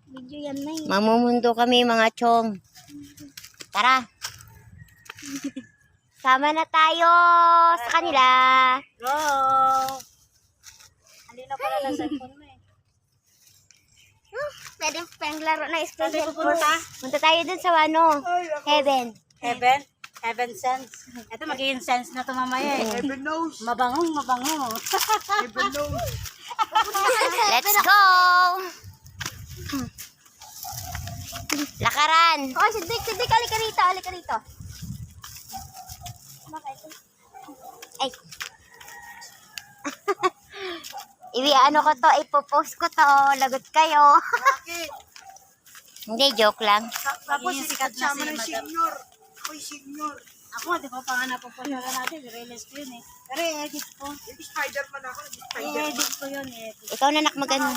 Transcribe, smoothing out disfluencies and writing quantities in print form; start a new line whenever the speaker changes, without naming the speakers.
Video yan na eh.
Mamumundo kami mga chong. Tara. Sama na tayo sa kanila.
Go! Halina pala na cellphone mo eh. Pwede pang laro na
Saan pupunta?
Punta tayo dun sa ano, heaven.
Heaven? Heaven sense. Ito magiging sense na ito mamaya eh.
Heaven knows.
Mabango, mabango.
Heaven knows.
Let's go! Lakaran.
Oh, si Dick, halika rito. Bakit?
Ay. Ano ko to, ipopost ko to. Lagot kayo.
Bakit?
Hindi, joke lang.
Tapos
Magiging sikat na
kasama
si
ng
Madam.
senior. Ako'y senior.
Ako, di ko pa nga napupunta natin. Release ko yun eh. Pero i-edit ko.
Hindi Spider-Man ako. Hindi Spider-Man.
I-edit ko yun eh.
Ikaw na nak magano.